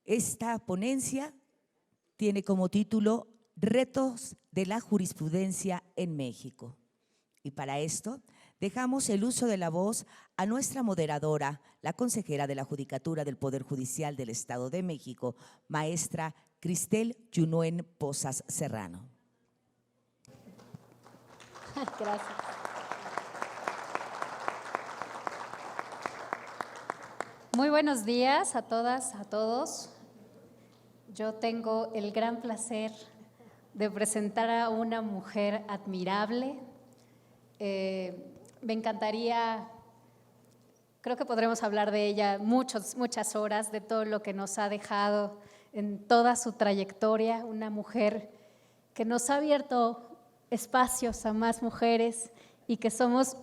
Esta ponencia tiene como título Retos de la jurisprudencia en México. Y para esto dejamos el uso de la voz a nuestra moderadora, la consejera de la Judicatura del Poder Judicial del Estado de México, maestra Cristel Yunuen Pozas Serrano. Gracias. Muy buenos días a todas, a todos. Yo tengo el gran placer de presentar a una mujer admirable. Me encantaría, creo que podremos hablar de ella muchas horas, de todo lo que nos ha dejado en toda su trayectoria, una mujer que nos ha abierto espacios a más mujeres y que somos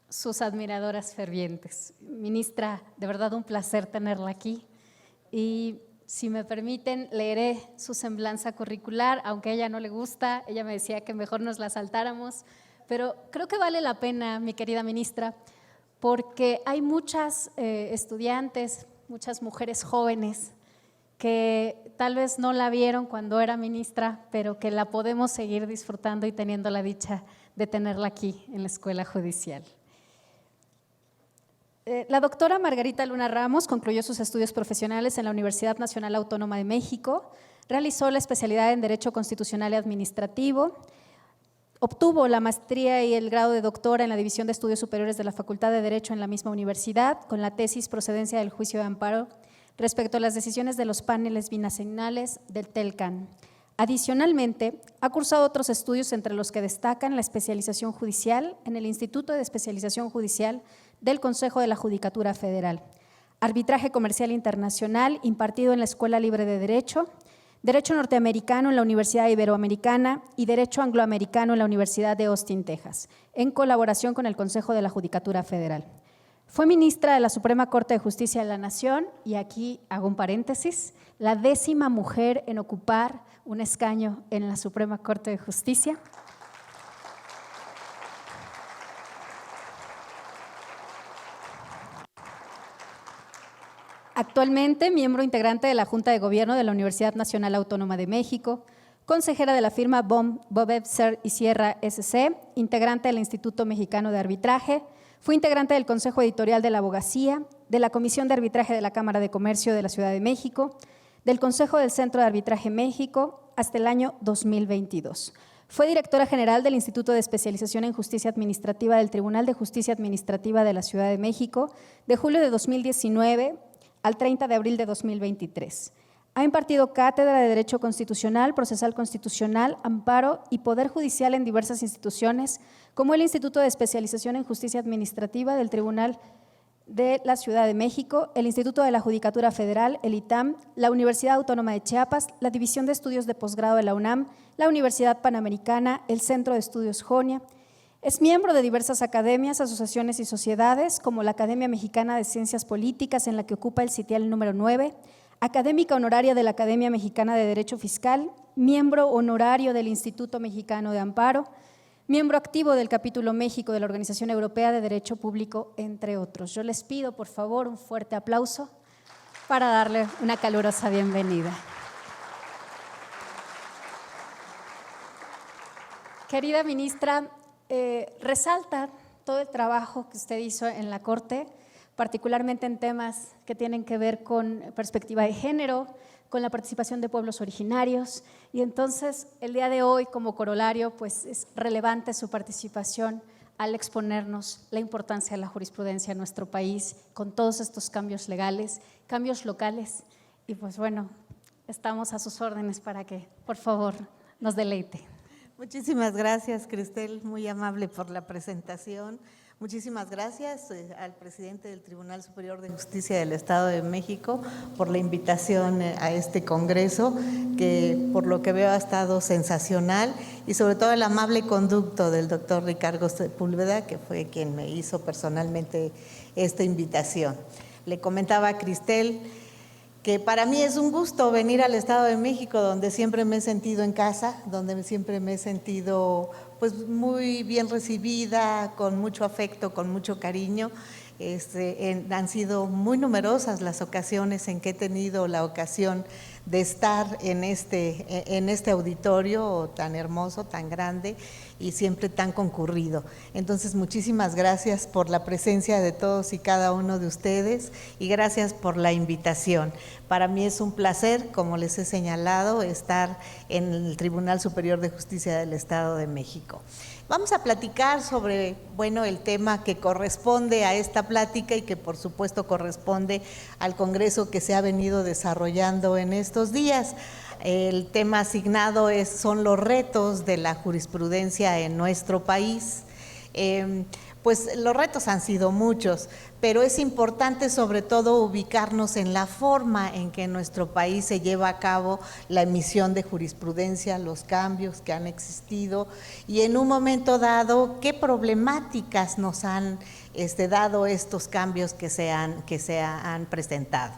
sus admiradoras fervientes. Ministra, de verdad un placer tenerla aquí y si me permiten leeré su semblanza curricular, aunque a ella no le gusta, ella me decía que mejor nos la saltáramos, pero creo que vale la pena, mi querida ministra, porque hay muchas estudiantes, muchas mujeres jóvenes que tal vez no la vieron cuando era ministra, pero que la podemos seguir disfrutando y teniendo la dicha de tenerla aquí en la Escuela Judicial. La doctora Margarita Luna Ramos concluyó sus estudios profesionales en la Universidad Nacional Autónoma de México, realizó la especialidad en Derecho Constitucional y Administrativo, obtuvo la maestría y el grado de doctora en la División de Estudios Superiores de la Facultad de Derecho en la misma universidad, con la tesis Procedencia del Juicio de Amparo respecto a las decisiones de los paneles binacionales del TELCAN. Adicionalmente, ha cursado otros estudios entre los que destacan la especialización judicial en el Instituto de Especialización Judicial del Consejo de la Judicatura Federal, arbitraje comercial internacional impartido en la Escuela Libre de Derecho, Derecho Norteamericano en la Universidad Iberoamericana y Derecho Angloamericano en la Universidad de Austin, Texas, en colaboración con el Consejo de la Judicatura Federal. Fue ministra de la Suprema Corte de Justicia de la Nación, y aquí hago un paréntesis, la 10ª mujer en ocupar un escaño en la Suprema Corte de Justicia. Actualmente, miembro integrante de la Junta de Gobierno de la Universidad Nacional Autónoma de México, consejera de la firma Bovet y Sierra SC, integrante del Instituto Mexicano de Arbitraje, fue integrante del Consejo Editorial de la Abogacía, de la Comisión de Arbitraje de la Cámara de Comercio de la Ciudad de México, del Consejo del Centro de Arbitraje México hasta el año 2022. Fue directora general del Instituto de Especialización en Justicia Administrativa del Tribunal de Justicia Administrativa de la Ciudad de México de julio de 2019 al 30 de abril de 2023. Ha impartido cátedra de Derecho Constitucional, Procesal Constitucional, Amparo y Poder Judicial en diversas instituciones, como el Instituto de Especialización en Justicia Administrativa del Tribunal de la Ciudad de México, el Instituto de la Judicatura Federal, el ITAM, la Universidad Autónoma de Chiapas, la División de Estudios de Posgrado de la UNAM, la Universidad Panamericana, el Centro de Estudios Jonia. Es miembro de diversas academias, asociaciones y sociedades, como la Academia Mexicana de Ciencias Políticas, en la que ocupa el sitial número 9, académica honoraria de la Academia Mexicana de Derecho Fiscal, miembro honorario del Instituto Mexicano de Amparo, miembro activo del Capítulo México de la Organización Europea de Derecho Público, entre otros. Yo les pido, por favor, un fuerte aplauso para darle una calurosa bienvenida. Querida ministra, resalta todo el trabajo que usted hizo en la Corte, particularmente en temas que tienen que ver con perspectiva de género, con la participación de pueblos originarios, y entonces el día de hoy como corolario pues es relevante su participación al exponernos la importancia de la jurisprudencia en nuestro país con todos estos cambios legales, cambios locales, y pues bueno, estamos a sus órdenes para que por favor nos deleite. Muchísimas gracias, Cristel, muy amable por la presentación. Muchísimas gracias al presidente del Tribunal Superior de Justicia del Estado de México por la invitación a este congreso, que por lo que veo ha estado sensacional, y sobre todo el amable conducto del doctor Ricardo Sepúlveda, que fue quien me hizo personalmente esta invitación. Le comentaba a Cristel que para mí es un gusto venir al Estado de México, donde siempre me he sentido en casa, donde siempre me he sentido pues muy bien recibida, con mucho afecto, con mucho cariño. Han sido muy numerosas las ocasiones en que he tenido la ocasión de estar en este auditorio tan hermoso, tan grande y siempre tan concurrido. Entonces, muchísimas gracias por la presencia de todos y cada uno de ustedes y gracias por la invitación. Para mí es un placer, como les he señalado, estar en el Tribunal Superior de Justicia del Estado de México. Vamos a platicar sobre, el tema que corresponde a esta plática y que por supuesto corresponde al Congreso que se ha venido desarrollando en estos días. El tema asignado son los retos de la jurisprudencia en nuestro país. Pues los retos han sido muchos, pero es importante sobre todo ubicarnos en la forma en que en nuestro país se lleva a cabo la emisión de jurisprudencia, los cambios que han existido y en un momento dado, qué problemáticas nos han dado estos cambios que se han presentado.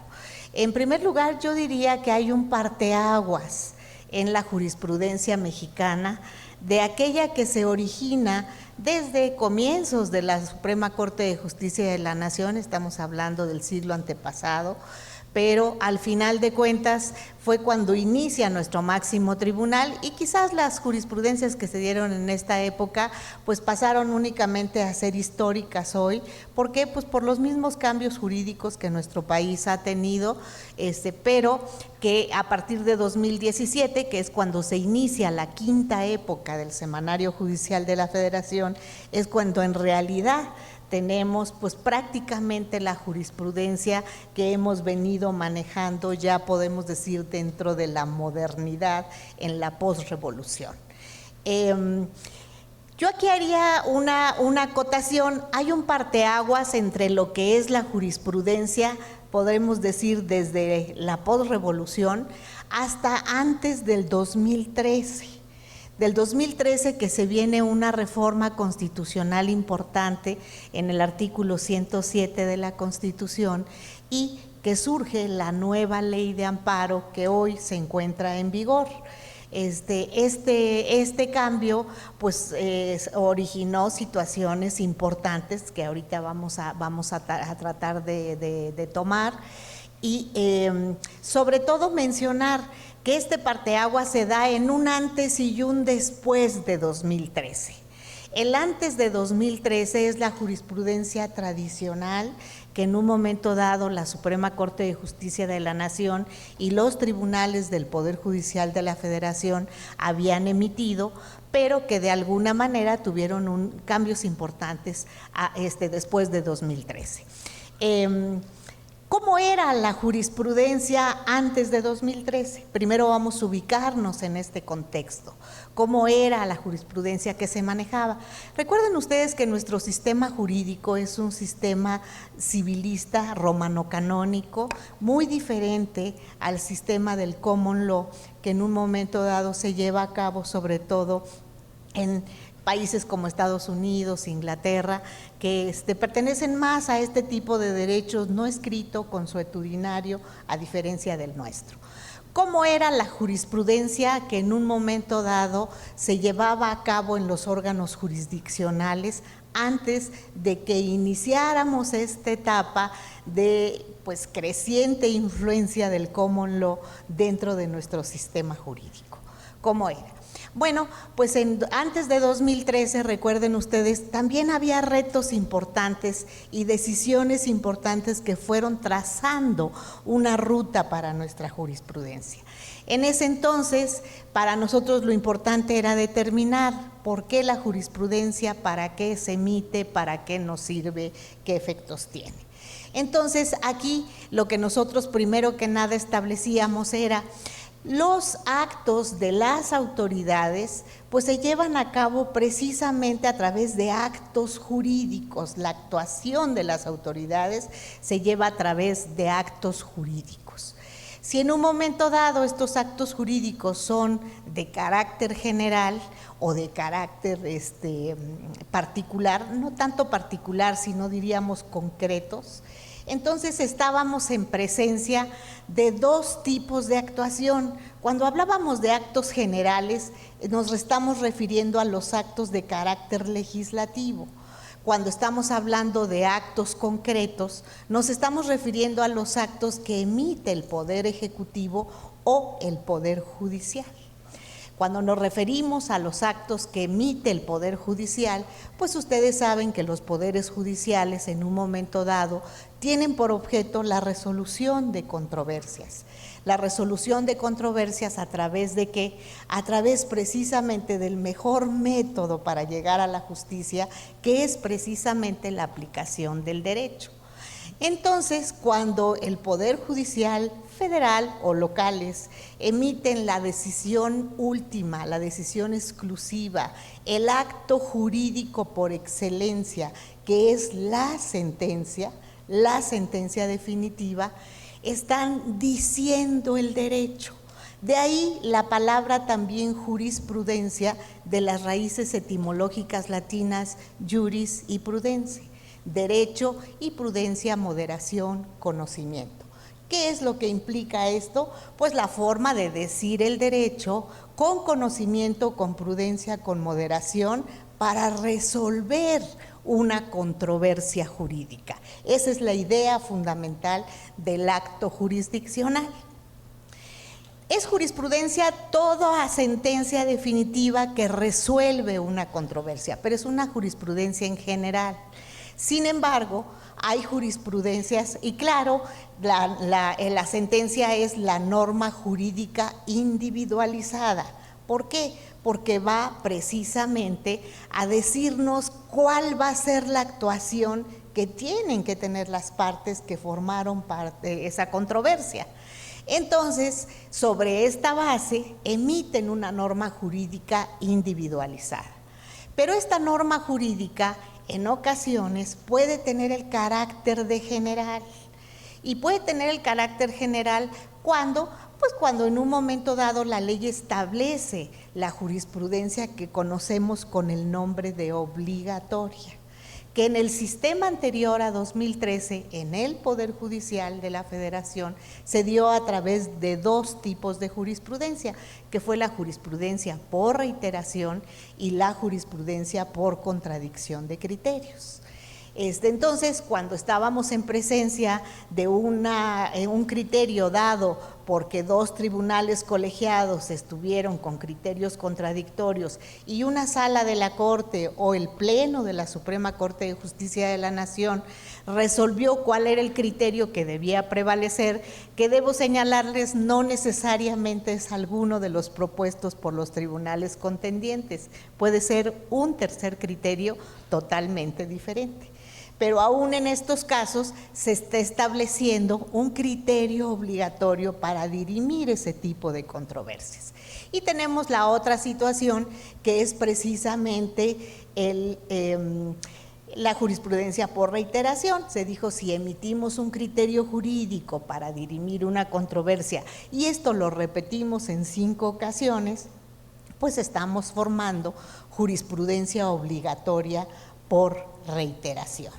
En primer lugar, yo diría que hay un parteaguas en la jurisprudencia mexicana de aquella que se origina desde comienzos de la Suprema Corte de Justicia de la Nación, estamos hablando del siglo antepasado, pero al final de cuentas fue cuando inicia nuestro máximo tribunal y quizás las jurisprudencias que se dieron en esta época pues pasaron únicamente a ser históricas hoy. ¿Por qué? Pues por los mismos cambios jurídicos que nuestro país ha tenido, pero que a partir de 2017, que es cuando se inicia la quinta época del Semanario Judicial de la Federación, es cuando en realidad tenemos pues prácticamente la jurisprudencia que hemos venido manejando, ya podemos decir dentro de la modernidad en la posrevolución. Yo aquí haría una acotación, hay un parteaguas entre lo que es la jurisprudencia, podemos decir desde la posrevolución hasta antes del 2013. Del 2013 que se viene una reforma constitucional importante en el artículo 107 de la Constitución y que surge la nueva ley de amparo que hoy se encuentra en vigor. Este cambio pues originó situaciones importantes que ahorita vamos a tratar de tomar y sobre todo mencionar que este parteaguas se da en un antes y un después de 2013. El antes de 2013 es la jurisprudencia tradicional que en un momento dado la Suprema Corte de Justicia de la Nación y los tribunales del Poder Judicial de la Federación habían emitido, pero que de alguna manera tuvieron cambios importantes después de 2013. ¿Cómo era la jurisprudencia antes de 2013? Primero vamos a ubicarnos en este contexto. ¿Cómo era la jurisprudencia que se manejaba? Recuerden ustedes que nuestro sistema jurídico es un sistema civilista romano-canónico, muy diferente al sistema del common law, que en un momento dado se lleva a cabo sobre todo en países como Estados Unidos, Inglaterra, que pertenecen más a este tipo de derechos no escrito, consuetudinario, a diferencia del nuestro. ¿Cómo era la jurisprudencia que en un momento dado se llevaba a cabo en los órganos jurisdiccionales antes de que iniciáramos esta etapa de pues creciente influencia del common law dentro de nuestro sistema jurídico? ¿Cómo era? Bueno, pues antes de 2013, recuerden ustedes, también había retos importantes y decisiones importantes que fueron trazando una ruta para nuestra jurisprudencia. En ese entonces, para nosotros lo importante era determinar por qué la jurisprudencia, para qué se emite, para qué nos sirve, qué efectos tiene. Entonces, aquí lo que nosotros primero que nada establecíamos era los actos de las autoridades pues se llevan a cabo precisamente a través de actos jurídicos. La actuación de las autoridades se lleva a través de actos jurídicos. Si en un momento dado estos actos jurídicos son de carácter general o de carácter particular, no tanto particular, sino diríamos concretos, entonces estábamos en presencia de dos tipos de actuación. Cuando hablábamos de actos generales, nos estamos refiriendo a los actos de carácter legislativo. cuando estamos hablando de actos concretos, nos estamos refiriendo a los actos que emite el Poder Ejecutivo o el Poder Judicial. Cuando nos referimos a los actos que emite el Poder Judicial, pues ustedes saben que los poderes judiciales en un momento dado tienen por objeto la resolución de controversias. La resolución de controversias a través de ¿qué? A través precisamente del mejor método para llegar a la justicia, que es precisamente la aplicación del derecho. Entonces, cuando el Poder Judicial federal o locales emiten la decisión última, la decisión exclusiva, el acto jurídico por excelencia, que es la sentencia definitiva, están diciendo el derecho. De ahí la palabra también jurisprudencia, de las raíces etimológicas latinas juris y prudencia. Derecho y prudencia, moderación, conocimiento. ¿Qué es lo que implica esto? Pues la forma de decir el derecho con conocimiento, con prudencia, con moderación, para resolver una controversia jurídica. Esa es la idea fundamental del acto jurisdiccional. Es jurisprudencia toda sentencia definitiva que resuelve una controversia, pero es una jurisprudencia en general. Sin embargo, hay jurisprudencias y claro, la sentencia es la norma jurídica individualizada. ¿Por qué? Porque va precisamente a decirnos cuál va a ser la actuación que tienen que tener las partes que formaron parte de esa controversia. Entonces, sobre esta base, emiten una norma jurídica individualizada. Pero esta norma jurídica en ocasiones puede tener el carácter de general. Y puede tener el carácter general cuando en un momento dado la ley establece la jurisprudencia que conocemos con el nombre de obligatoria, que en el sistema anterior a 2013, en el Poder Judicial de la Federación, se dio a través de dos tipos de jurisprudencia, que fue la jurisprudencia por reiteración y la jurisprudencia por contradicción de criterios. Entonces, cuando estábamos en presencia de un criterio dado porque dos tribunales colegiados estuvieron con criterios contradictorios y una sala de la Corte o el Pleno de la Suprema Corte de Justicia de la Nación resolvió cuál era el criterio que debía prevalecer, que debo señalarles no necesariamente es alguno de los propuestos por los tribunales contendientes, puede ser un tercer criterio totalmente diferente. Pero aún en estos casos se está estableciendo un criterio obligatorio para dirimir ese tipo de controversias. Y tenemos la otra situación que es precisamente la jurisprudencia por reiteración. Se dijo, si emitimos un criterio jurídico para dirimir una controversia y esto lo repetimos en 5 ocasiones, pues estamos formando jurisprudencia obligatoria por reiteración.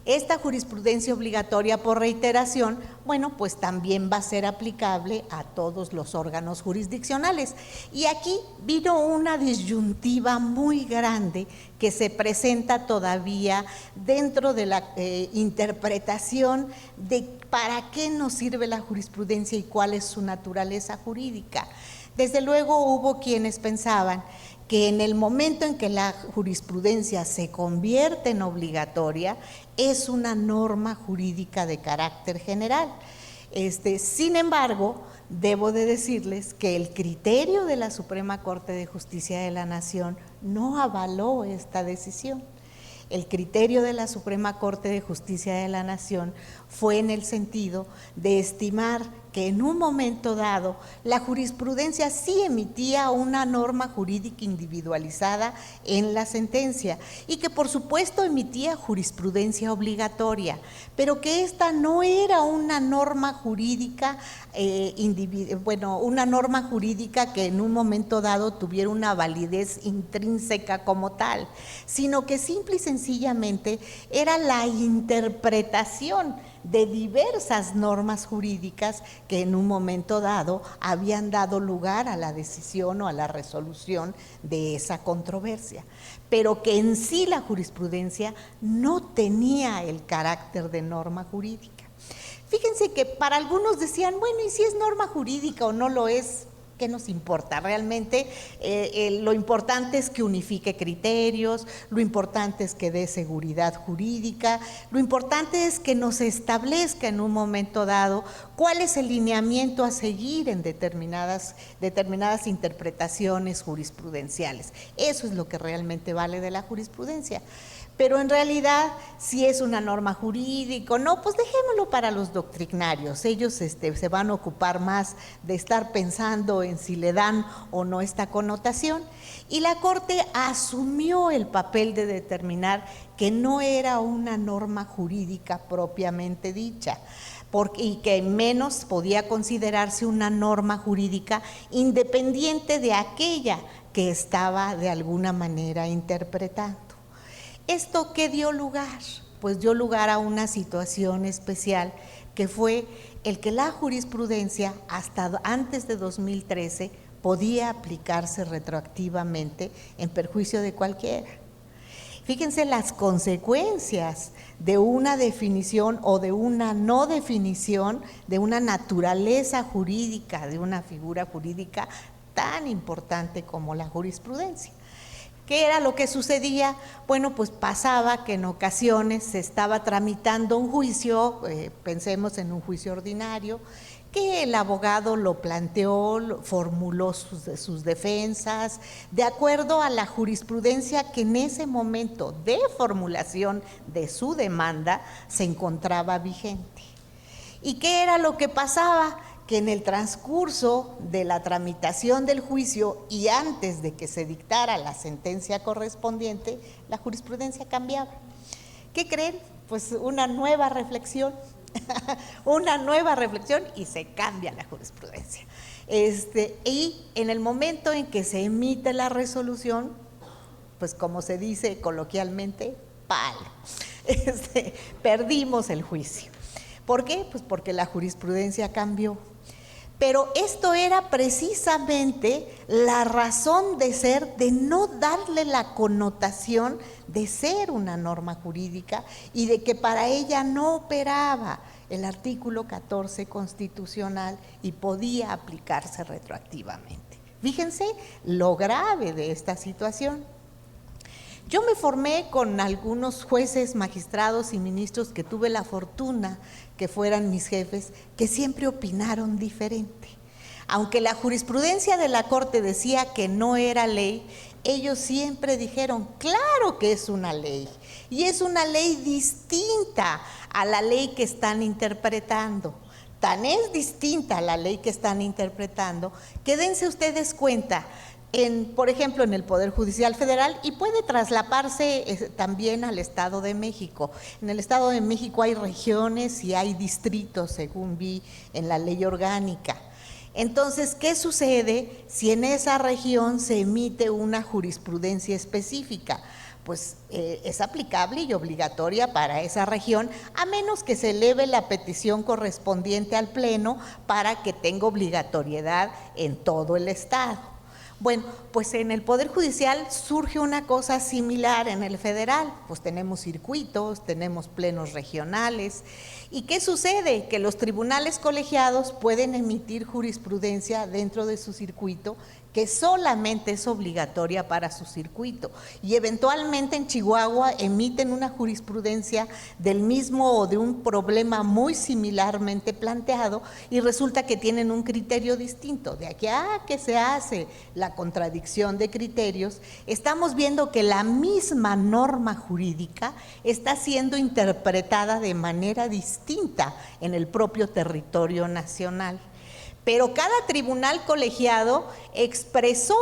Esta jurisprudencia obligatoria por reiteración, bueno, pues también va a ser aplicable a todos los órganos jurisdiccionales. Y aquí vino una disyuntiva muy grande que se presenta todavía dentro de la interpretación de para qué nos sirve la jurisprudencia y cuál es su naturaleza jurídica. Desde luego hubo quienes pensaban que en el momento en que la jurisprudencia se convierte en obligatoria, es una norma jurídica de carácter general. Sin embargo, debo de decirles que el criterio de la Suprema Corte de Justicia de la Nación no avaló esta decisión. El criterio de la Suprema Corte de Justicia de la Nación fue en el sentido de estimar que en un momento dado la jurisprudencia sí emitía una norma jurídica individualizada en la sentencia y que por supuesto emitía jurisprudencia obligatoria, pero que esta no era una norma jurídica, una norma jurídica que en un momento dado tuviera una validez intrínseca como tal, sino que simple y sencillamente era la interpretación de diversas normas jurídicas que en un momento dado habían dado lugar a la decisión o a la resolución de esa controversia, pero que en sí la jurisprudencia no tenía el carácter de norma jurídica. Fíjense que para algunos decían, bueno, ¿y si es norma jurídica o no lo es? ¿Qué nos importa? Realmente lo importante es que unifique criterios, lo importante es que dé seguridad jurídica, lo importante es que nos establezca en un momento dado cuál es el lineamiento a seguir en determinadas interpretaciones jurisprudenciales. Eso es lo que realmente vale de la jurisprudencia. Pero en realidad, si es una norma jurídica o no, pues dejémoslo para los doctrinarios. Ellos se van a ocupar más de estar pensando en si le dan o no esta connotación. Y la Corte asumió el papel de determinar que no era una norma jurídica propiamente dicha, y que menos podía considerarse una norma jurídica independiente de aquella que estaba de alguna manera interpretando. ¿Esto qué dio lugar? Pues dio lugar a una situación especial que fue el que la jurisprudencia hasta antes de 2013 podía aplicarse retroactivamente en perjuicio de cualquiera. Fíjense las consecuencias de una definición o de una no definición de una naturaleza jurídica, de una figura jurídica tan importante como la jurisprudencia. ¿Qué era lo que sucedía? Bueno, pues pasaba que en ocasiones se estaba tramitando un juicio, pensemos en un juicio ordinario, que el abogado lo planteó, formuló sus defensas, de acuerdo a la jurisprudencia que en ese momento de formulación de su demanda se encontraba vigente. ¿Y qué era lo que pasaba? Que en el transcurso de la tramitación del juicio y antes de que se dictara la sentencia correspondiente, la jurisprudencia cambiaba. ¿Qué creen? Pues una nueva reflexión, una nueva reflexión y se cambia la jurisprudencia. Y en el momento en que se emite la resolución, pues como se dice coloquialmente, palo, perdimos el juicio. ¿Por qué? Pues porque la jurisprudencia cambió. Pero esto era precisamente la razón de ser, de no darle la connotación de ser una norma jurídica y de que para ella no operaba el artículo 14 constitucional y podía aplicarse retroactivamente. Fíjense lo grave de esta situación. Yo me formé con algunos jueces, magistrados y ministros que tuve la fortuna que fueran mis jefes, que siempre opinaron diferente. Aunque la jurisprudencia de la Corte decía que no era ley, ellos siempre dijeron, claro que es una ley, y es una ley distinta a la ley que están interpretando. Tan es distinta a la ley que están interpretando, que dense ustedes cuenta, por ejemplo, en el Poder Judicial Federal, y puede traslaparse también al Estado de México. En el Estado de México hay regiones y hay distritos, según vi en la ley orgánica. Entonces, ¿qué sucede si en esa región se emite una jurisprudencia específica? Pues es aplicable y obligatoria para esa región, a menos que se eleve la petición correspondiente al Pleno para que tenga obligatoriedad en todo el Estado. Bueno, pues en el Poder Judicial surge una cosa similar en el federal, pues tenemos circuitos, tenemos plenos regionales. ¿Y qué sucede? Que los tribunales colegiados pueden emitir jurisprudencia dentro de su circuito que solamente es obligatoria para su circuito, y eventualmente en Chihuahua emiten una jurisprudencia del mismo o de un problema muy similarmente planteado y resulta que tienen un criterio distinto. De aquí a que se hace la contradicción de criterios, estamos viendo que la misma norma jurídica está siendo interpretada de manera distinta en el propio territorio nacional. Pero cada tribunal colegiado expresó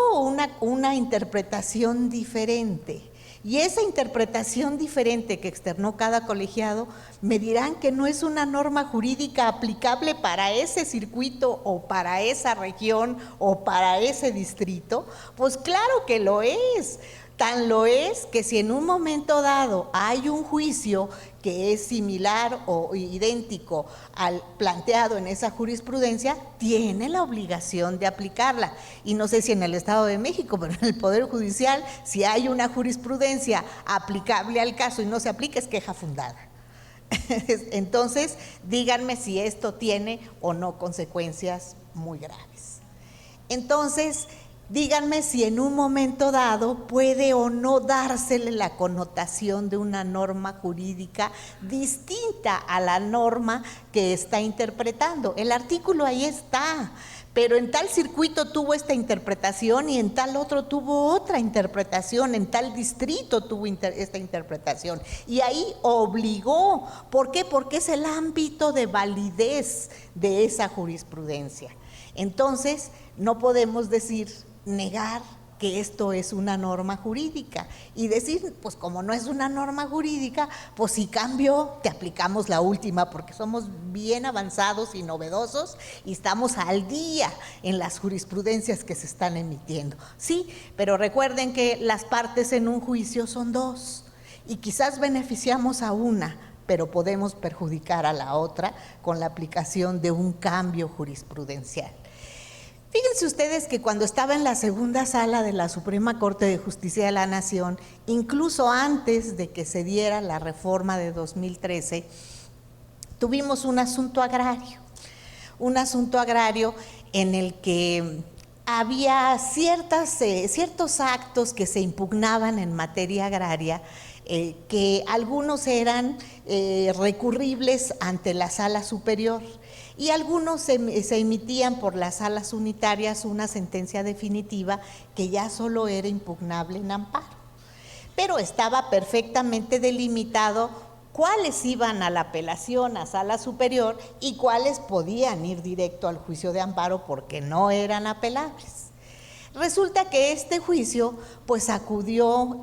una interpretación diferente. Y esa interpretación diferente que externó cada colegiado, me dirán que no es una norma jurídica aplicable para ese circuito o para esa región o para ese distrito. Pues claro que lo es. Tan lo es que si en un momento dado hay un juicio que es similar o idéntico al planteado en esa jurisprudencia, tiene la obligación de aplicarla. Y no sé si en el Estado de México, pero en el Poder Judicial, si hay una jurisprudencia aplicable al caso y no se aplica, es queja fundada. Entonces, díganme si esto tiene o no consecuencias muy graves. Entonces, díganme si en un momento dado puede o no dársele la connotación de una norma jurídica distinta a la norma que está interpretando. El artículo ahí está, pero en tal circuito tuvo esta interpretación y en tal otro tuvo otra interpretación, en tal distrito tuvo esta interpretación. Y ahí obligó. ¿Por qué? Porque es el ámbito de validez de esa jurisprudencia. Entonces, no podemos negar que esto es una norma jurídica y decir, pues como no es una norma jurídica, pues si cambió, te aplicamos la última, porque somos bien avanzados y novedosos y estamos al día en las jurisprudencias que se están emitiendo. Sí, pero recuerden que las partes en un juicio son dos y quizás beneficiamos a una, pero podemos perjudicar a la otra con la aplicación de un cambio jurisprudencial. Fíjense ustedes que cuando estaba en la segunda sala de la Suprema Corte de Justicia de la Nación, incluso antes de que se diera la reforma de 2013, tuvimos un asunto agrario en el que había ciertos actos que se impugnaban en materia agraria, que algunos eran recurribles ante la Sala Superior y algunos se emitían por las salas unitarias una sentencia definitiva que ya solo era impugnable en amparo. Pero estaba perfectamente delimitado cuáles iban a la apelación a Sala Superior y cuáles podían ir directo al juicio de amparo porque no eran apelables. Resulta que este juicio pues acudió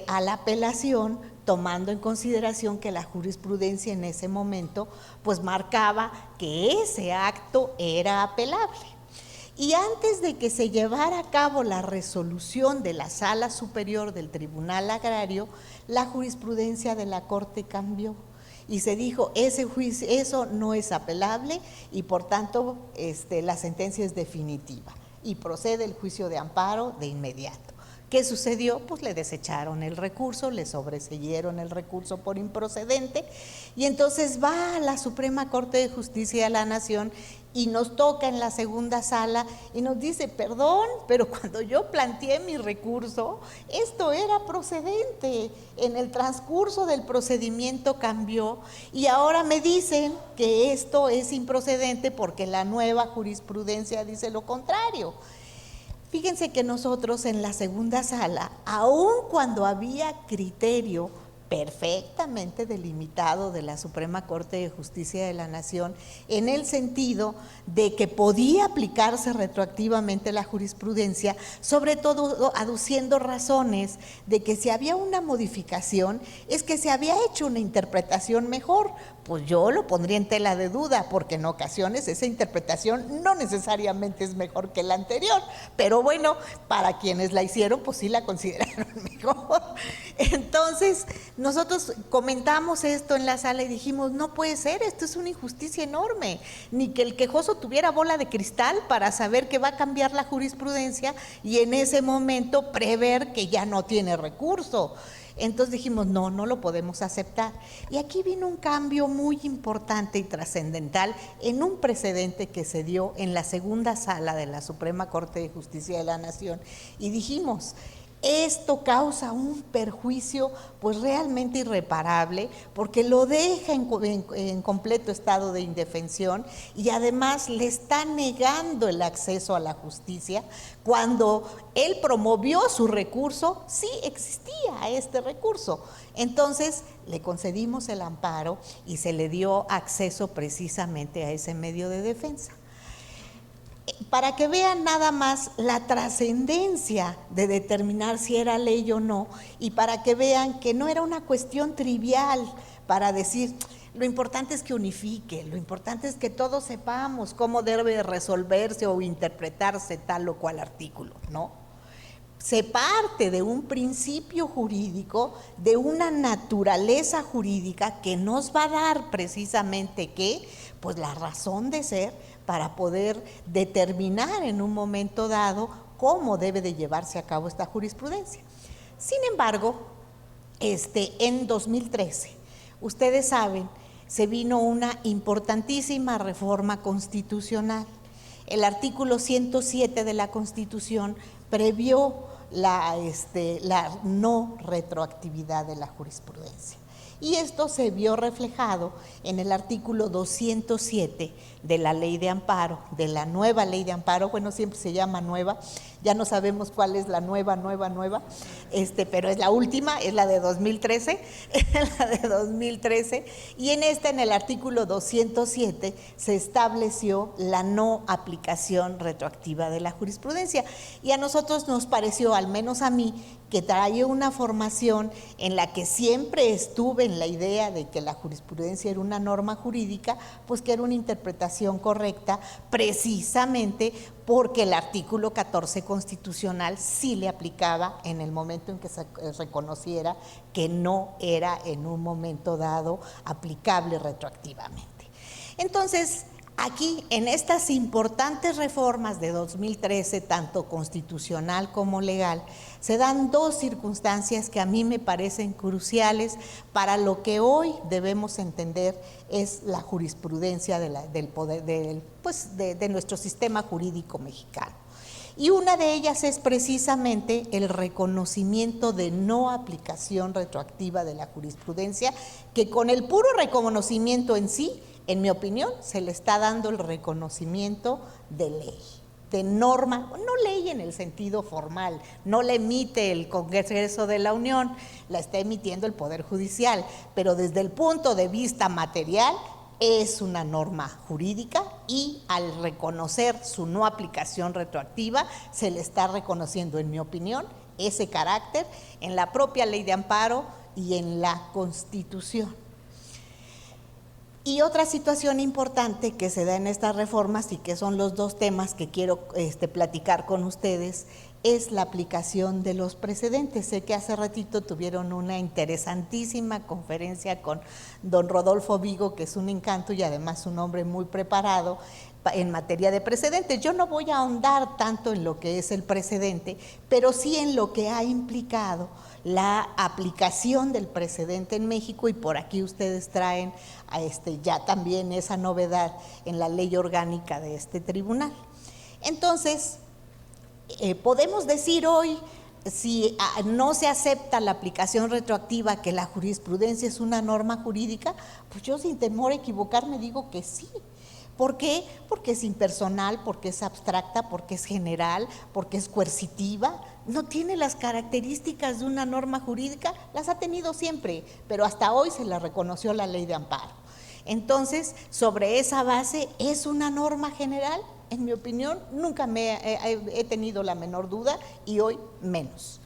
a la apelación, tomando en consideración que la jurisprudencia en ese momento pues marcaba que ese acto era apelable. Y antes de que se llevara a cabo la resolución de la Sala Superior del Tribunal Agrario, la jurisprudencia de la Corte cambió y se dijo, ese juicio, eso no es apelable y por tanto la sentencia es definitiva y procede el juicio de amparo de inmediato. ¿Qué sucedió? Pues le desecharon el recurso, le sobreseyeron el recurso por improcedente y entonces va a la Suprema Corte de Justicia de la Nación y nos toca en la segunda sala y nos dice, perdón, pero cuando yo planteé mi recurso, esto era procedente. En el transcurso del procedimiento cambió y ahora me dicen que esto es improcedente porque la nueva jurisprudencia dice lo contrario. Fíjense que nosotros en la segunda sala, aun cuando había criterio perfectamente delimitado de la Suprema Corte de Justicia de la Nación, en el sentido de que podía aplicarse retroactivamente la jurisprudencia, sobre todo aduciendo razones de que si había una modificación es que se había hecho una interpretación mejor. Pues yo lo pondría en tela de duda, porque en ocasiones esa interpretación no necesariamente es mejor que la anterior, pero bueno, para quienes la hicieron, pues sí la consideraron mejor. Entonces, nosotros comentamos esto en la sala y dijimos, no puede ser, esto es una injusticia enorme, ni que el quejoso tuviera bola de cristal para saber que va a cambiar la jurisprudencia y en ese momento prever que ya no tiene recurso. Entonces dijimos, no lo podemos aceptar. Y aquí vino un cambio muy importante y trascendental en un precedente que se dio en la segunda sala de la Suprema Corte de Justicia de la Nación. Y dijimos, esto causa un perjuicio pues realmente irreparable porque lo deja en completo estado de indefensión y además le está negando el acceso a la justicia cuando él promovió su recurso, sí existía este recurso. Entonces le concedimos el amparo y se le dio acceso precisamente a ese medio de defensa. Para que vean nada más la trascendencia de determinar si era ley o no y para que vean que no era una cuestión trivial para decir, lo importante es que unifique, lo importante es que todos sepamos cómo debe resolverse o interpretarse tal o cual artículo, ¿no? se parte de un principio jurídico, de una naturaleza jurídica que nos va a dar precisamente ¿qué? Pues la razón de ser para poder determinar en un momento dado cómo debe de llevarse a cabo esta jurisprudencia. Sin embargo, en 2013, ustedes saben, se vino una importantísima reforma constitucional. El artículo 107 de la Constitución previó la no retroactividad de la jurisprudencia. Y esto se vio reflejado en el artículo 207 de la Ley de Amparo, de la nueva Ley de Amparo. Bueno, siempre se llama nueva, ya no sabemos cuál es la nueva, pero es la última, es la de 2013, la de 2013. Y en el artículo 207 se estableció la no aplicación retroactiva de la jurisprudencia. Y a nosotros nos pareció, al menos a mí, que trae una formación en la que siempre estuve en la idea de que la jurisprudencia era una norma jurídica, pues que era una interpretación correcta, precisamente porque el artículo 14 constitucional sí le aplicaba en el momento en que se reconociera que no era en un momento dado aplicable retroactivamente. Entonces, aquí, en estas importantes reformas de 2013, tanto constitucional como legal, se dan dos circunstancias que a mí me parecen cruciales para lo que hoy debemos entender es la jurisprudencia del poder, de nuestro sistema jurídico mexicano. Y una de ellas es precisamente el reconocimiento de no aplicación retroactiva de la jurisprudencia, que con el puro reconocimiento en sí, en mi opinión, se le está dando el reconocimiento de ley, de norma, no ley en el sentido formal, no la emite el Congreso de la Unión, la está emitiendo el Poder Judicial, pero desde el punto de vista material es una norma jurídica y al reconocer su no aplicación retroactiva se le está reconociendo, en mi opinión, ese carácter en la propia Ley de Amparo y en la Constitución. Y otra situación importante que se da en estas reformas y que son los dos temas que quiero platicar con ustedes es la aplicación de los precedentes. Sé que hace ratito tuvieron una interesantísima conferencia con don Rodolfo Vigo, que es un encanto y además un hombre muy preparado en materia de precedentes. Yo no voy a ahondar tanto en lo que es el precedente, pero sí en lo que ha implicado la aplicación del precedente en México, y por aquí ustedes traen ya también esa novedad en la ley orgánica de este tribunal. Entonces, podemos decir hoy, si no se acepta la aplicación retroactiva, que la jurisprudencia es una norma jurídica, pues yo sin temor a equivocarme digo que sí. ¿Por qué? Porque es impersonal, porque es abstracta, porque es general, porque es coercitiva. No tiene las características de una norma jurídica, las ha tenido siempre, pero hasta hoy se la reconoció la Ley de Amparo. Entonces, sobre esa base, ¿es una norma general? En mi opinión, nunca he tenido la menor duda y hoy menos.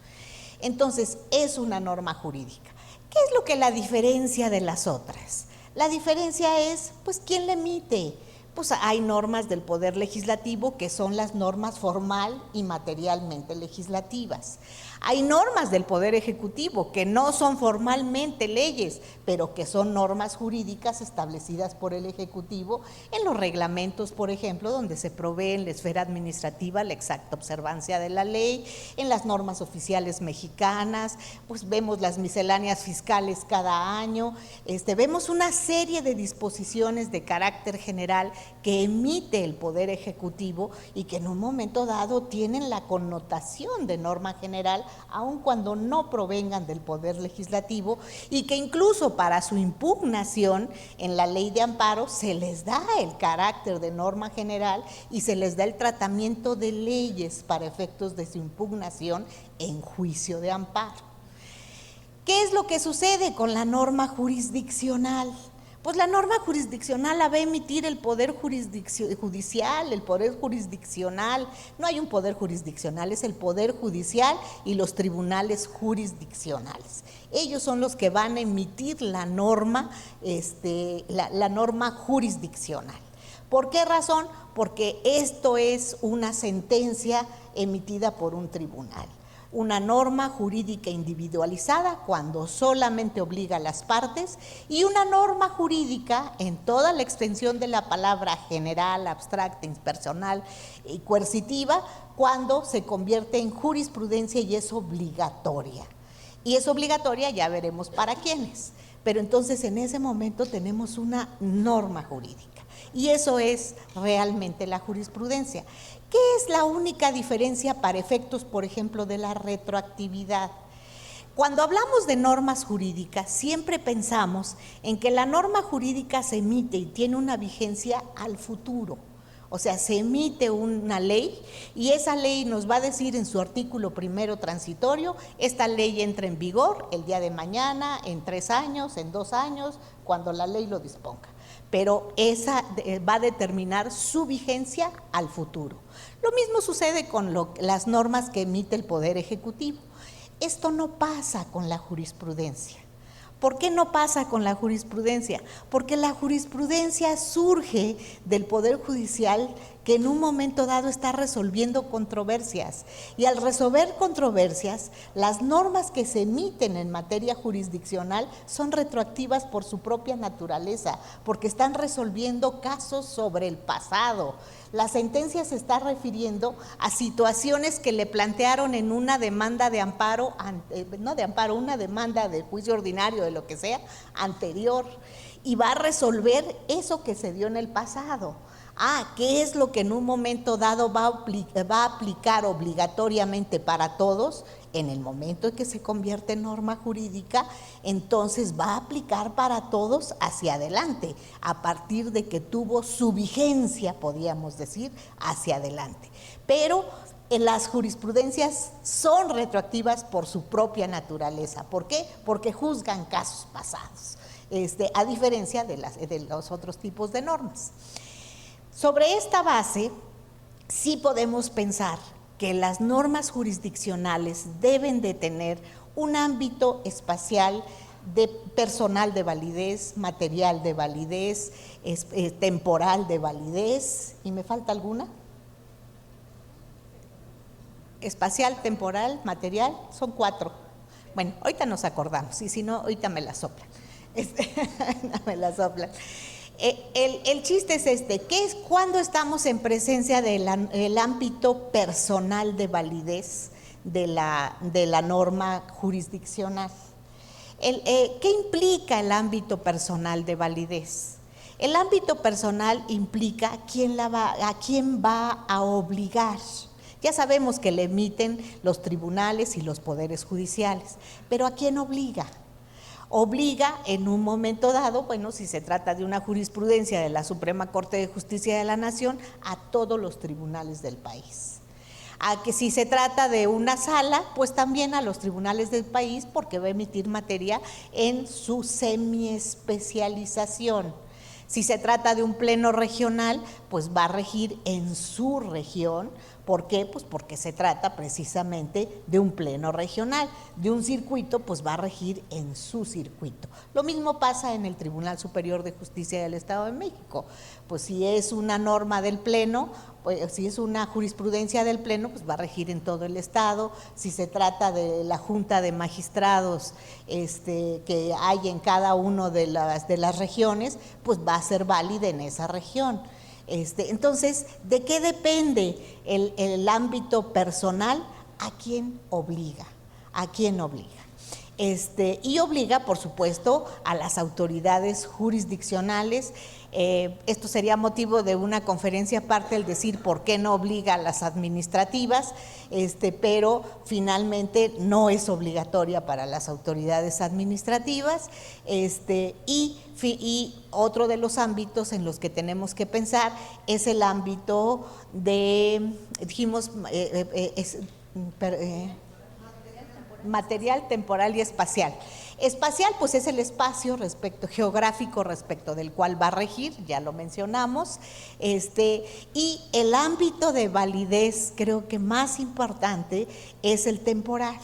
Entonces, es una norma jurídica. ¿Qué es lo que la diferencia de las otras? La diferencia es, pues, ¿quién la emite? Pues hay normas del Poder Legislativo que son las normas formal y materialmente legislativas. Hay normas del Poder Ejecutivo que no son formalmente leyes, pero que son normas jurídicas establecidas por el Ejecutivo en los reglamentos, por ejemplo, donde se provee en la esfera administrativa la exacta observancia de la ley, en las normas oficiales mexicanas, pues vemos las misceláneas fiscales cada año, vemos una serie de disposiciones de carácter general que emite el Poder Ejecutivo y que en un momento dado tienen la connotación de norma general, aun cuando no provengan del Poder Legislativo, y que incluso para su impugnación en la Ley de Amparo se les da el carácter de norma general y se les da el tratamiento de leyes para efectos de su impugnación en juicio de amparo. ¿Qué es lo que sucede con la norma jurisdiccional? Pues la norma jurisdiccional la va a emitir el Poder Judicial, el Poder Jurisdiccional. No hay un Poder Jurisdiccional, es el Poder Judicial y los tribunales jurisdiccionales. Ellos son los que van a emitir la norma, la norma jurisdiccional. ¿Por qué razón? Porque esto es una sentencia emitida por un tribunal. una norma jurídica individualizada cuando solamente obliga a las partes y una norma jurídica en toda la extensión de la palabra general, abstracta, impersonal y coercitiva cuando se convierte en jurisprudencia y es obligatoria. Y es obligatoria, ya veremos para quiénes, pero entonces en ese momento tenemos una norma jurídica y eso es realmente la jurisprudencia. ¿Qué es la única diferencia para efectos, por ejemplo, de la retroactividad? Cuando hablamos de normas jurídicas, siempre pensamos en que la norma jurídica se emite y tiene una vigencia al futuro. O sea, se emite una ley y esa ley nos va a decir en su artículo primero transitorio, esta ley entra en vigor el día de mañana, en 3 años, en 2 años, cuando la ley lo disponga. Pero esa va a determinar su vigencia al futuro. Lo mismo sucede con las normas que emite el Poder Ejecutivo. Esto no pasa con la jurisprudencia. ¿Por qué no pasa con la jurisprudencia? Porque la jurisprudencia surge del Poder Judicial que en un momento dado está resolviendo controversias. Y al resolver controversias, las normas que se emiten en materia jurisdiccional son retroactivas por su propia naturaleza, porque están resolviendo casos sobre el pasado. La sentencia se está refiriendo a situaciones que le plantearon en una demanda de amparo, una demanda de juicio ordinario, de lo que sea, anterior, y va a resolver eso que se dio en el pasado. ¿Qué es lo que en un momento dado va a aplicar obligatoriamente para todos? En el momento en que se convierte en norma jurídica, entonces va a aplicar para todos hacia adelante, a partir de que tuvo su vigencia, podríamos decir, hacia adelante. Pero las jurisprudencias son retroactivas por su propia naturaleza. ¿Por qué? Porque juzgan casos pasados, a diferencia de los otros tipos de normas. Sobre esta base, sí podemos pensar que las normas jurisdiccionales deben de tener un ámbito espacial de personal de validez, material de validez, temporal de validez, ¿y me falta alguna? Espacial, temporal, material, son 4. Bueno, ahorita nos acordamos, y si no, ahorita me la soplan. Me la soplan. El chiste es ¿qué es cuando estamos en presencia del ámbito personal de validez de la norma jurisdiccional? ¿Qué implica el ámbito personal de validez? El ámbito personal implica a quién va a obligar. Ya sabemos que le emiten los tribunales y los poderes judiciales, pero ¿a quién obliga? Obliga en un momento dado, bueno, si se trata de una jurisprudencia de la Suprema Corte de Justicia de la Nación, a todos los tribunales del país. A que si se trata de una sala, pues también a los tribunales del país, porque va a emitir materia en su semiespecialización. Si se trata de un pleno regional, pues va a regir en su región. ¿Por qué? Pues porque se trata precisamente de un pleno regional, de un circuito, pues va a regir en su circuito. Lo mismo pasa en el Tribunal Superior de Justicia del Estado de México. Pues si es una norma del pleno, pues si es una jurisprudencia del pleno, pues va a regir en todo el estado. Si se trata de la Junta de Magistrados que hay en cada una de las regiones, pues va a ser válida en esa región. Entonces, ¿de qué depende el ámbito personal? ¿A quién obliga? ¿A quién obliga? Y obliga, por supuesto, a las autoridades jurisdiccionales. Esto sería motivo de una conferencia aparte, el decir por qué no obliga a las administrativas, pero finalmente no es obligatoria para las autoridades administrativas. Y otro de los ámbitos en los que tenemos que pensar es el ámbito de, dijimos, material, temporal y espacial. Espacial, pues es el espacio geográfico respecto del cual va a regir, ya lo mencionamos, y el ámbito de validez, creo que más importante, es el temporal.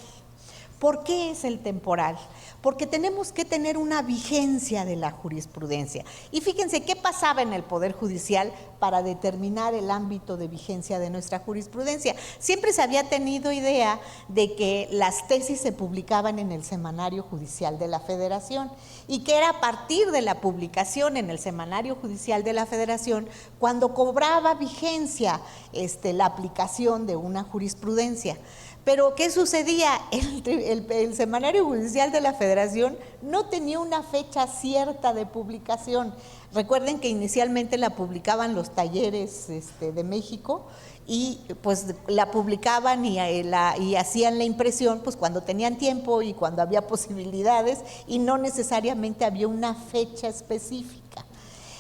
¿Por qué es el temporal? porque tenemos que tener una vigencia de la jurisprudencia. Y fíjense qué pasaba en el Poder Judicial para determinar el ámbito de vigencia de nuestra jurisprudencia. Siempre se había tenido idea de que las tesis se publicaban en el Semanario Judicial de la Federación y que era a partir de la publicación en el Semanario Judicial de la Federación cuando cobraba vigencia la aplicación de una jurisprudencia. Pero ¿qué sucedía? El Semanario Judicial de la Federación no tenía una fecha cierta de publicación. Recuerden que inicialmente la publicaban los talleres de México y pues la publicaban y hacían la impresión pues cuando tenían tiempo y cuando había posibilidades y no necesariamente había una fecha específica.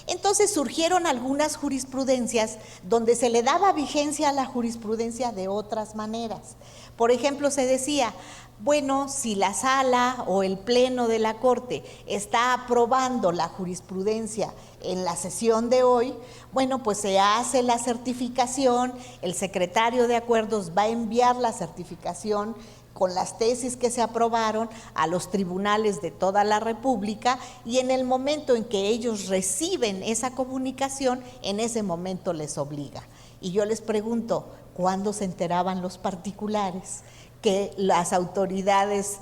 Entonces surgieron algunas jurisprudencias donde se le daba vigencia a la jurisprudencia de otras maneras. Por ejemplo, se decía, bueno, si la sala o el pleno de la Corte está aprobando la jurisprudencia en la sesión de hoy, bueno, pues se hace la certificación, el secretario de acuerdos va a enviar la certificación con las tesis que se aprobaron a los tribunales de toda la República y en el momento en que ellos reciben esa comunicación, en ese momento les obliga. Y yo les pregunto, ¿cuándo se enteraban los particulares que las autoridades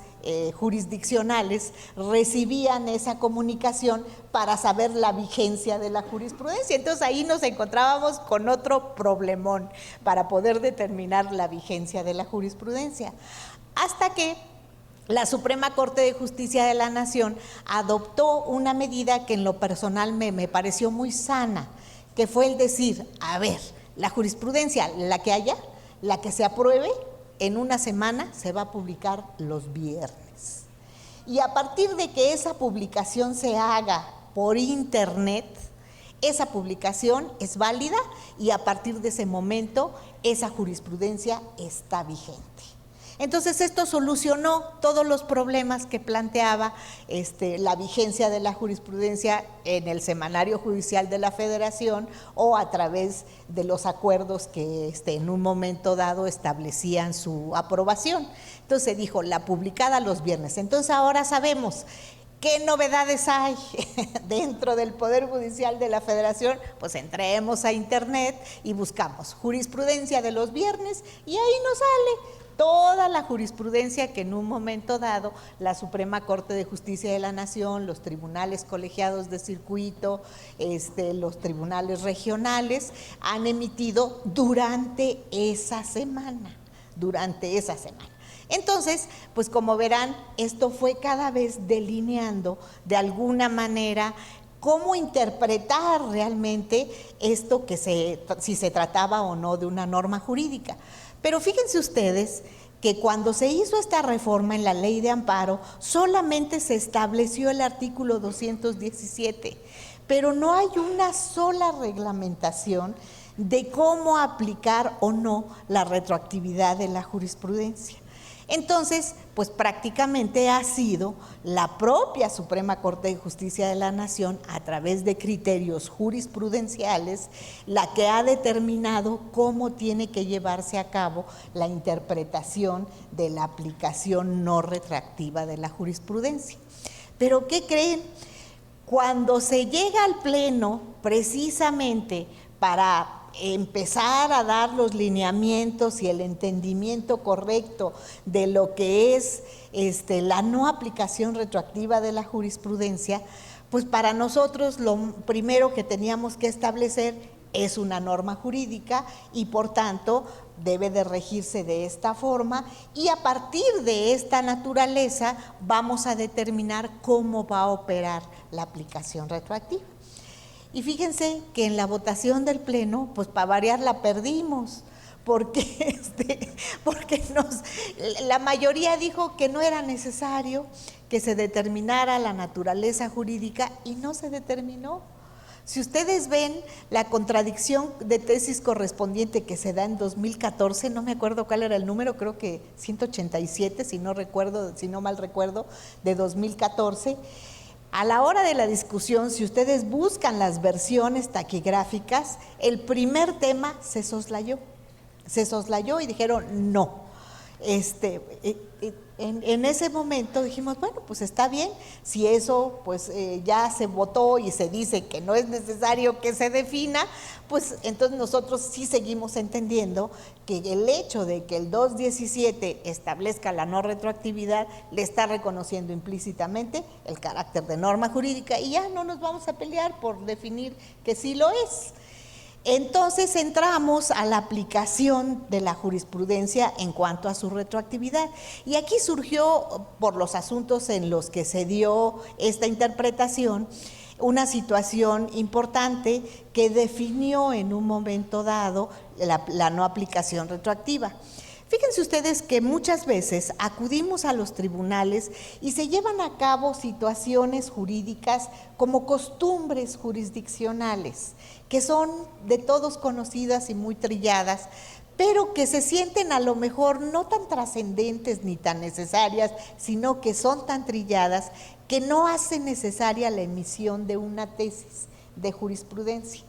jurisdiccionales recibían esa comunicación para saber la vigencia de la jurisprudencia? Entonces ahí nos encontrábamos con otro problemón para poder determinar la vigencia de la jurisprudencia. Hasta que la Suprema Corte de Justicia de la Nación adoptó una medida que en lo personal me pareció muy sana, que fue el decir, a ver, la jurisprudencia, la que haya, la que se apruebe, en una semana se va a publicar los viernes. Y a partir de que esa publicación se haga por internet, esa publicación es válida y a partir de ese momento esa jurisprudencia está vigente. Entonces esto solucionó todos los problemas que planteaba la vigencia de la jurisprudencia en el Semanario Judicial de la Federación o a través de los acuerdos que en un momento dado establecían su aprobación. Entonces se dijo, la publicada los viernes. Entonces ahora sabemos ¿qué novedades hay dentro del Poder Judicial de la Federación? Pues entremos a internet y buscamos jurisprudencia de los viernes y ahí nos sale toda la jurisprudencia que en un momento dado la Suprema Corte de Justicia de la Nación, los tribunales colegiados de circuito, los tribunales regionales han emitido durante esa semana. Entonces, pues como verán, esto fue cada vez delineando de alguna manera cómo interpretar realmente esto si se trataba o no de una norma jurídica. Pero fíjense ustedes que cuando se hizo esta reforma en la Ley de Amparo, solamente se estableció el artículo 217, pero no hay una sola reglamentación de cómo aplicar o no la retroactividad de la jurisprudencia. Entonces, pues prácticamente ha sido la propia Suprema Corte de Justicia de la Nación, a través de criterios jurisprudenciales, la que ha determinado cómo tiene que llevarse a cabo la interpretación de la aplicación no retroactiva de la jurisprudencia. Pero, ¿qué creen? Cuando se llega al Pleno, precisamente para empezar a dar los lineamientos y el entendimiento correcto de lo que es la no aplicación retroactiva de la jurisprudencia, pues para nosotros lo primero que teníamos que establecer es una norma jurídica y por tanto debe de regirse de esta forma y a partir de esta naturaleza vamos a determinar cómo va a operar la aplicación retroactiva. Y fíjense que en la votación del Pleno, pues para variar la perdimos, porque la mayoría dijo que no era necesario que se determinara la naturaleza jurídica y no se determinó. Si ustedes ven la contradicción de tesis correspondiente que se da en 2014, no me acuerdo cuál era el número, creo que 187, si no mal recuerdo, de 2014, a la hora de la discusión, si ustedes buscan las versiones taquigráficas, el primer tema se soslayó y dijeron no. En ese momento dijimos, bueno, pues está bien, si eso pues ya se votó y se dice que no es necesario que se defina, pues entonces nosotros sí seguimos entendiendo que el hecho de que el 217 establezca la no retroactividad le está reconociendo implícitamente el carácter de norma jurídica y ya no nos vamos a pelear por definir que sí lo es. Entonces entramos a la aplicación de la jurisprudencia en cuanto a su retroactividad. Y aquí surgió, por los asuntos en los que se dio esta interpretación, una situación importante que definió en un momento dado la no aplicación retroactiva. Fíjense ustedes que muchas veces acudimos a los tribunales y se llevan a cabo situaciones jurídicas como costumbres jurisdiccionales, que son de todos conocidas y muy trilladas, pero que se sienten a lo mejor no tan trascendentes ni tan necesarias, sino que son tan trilladas que no hacen necesaria la emisión de una tesis de jurisprudencia.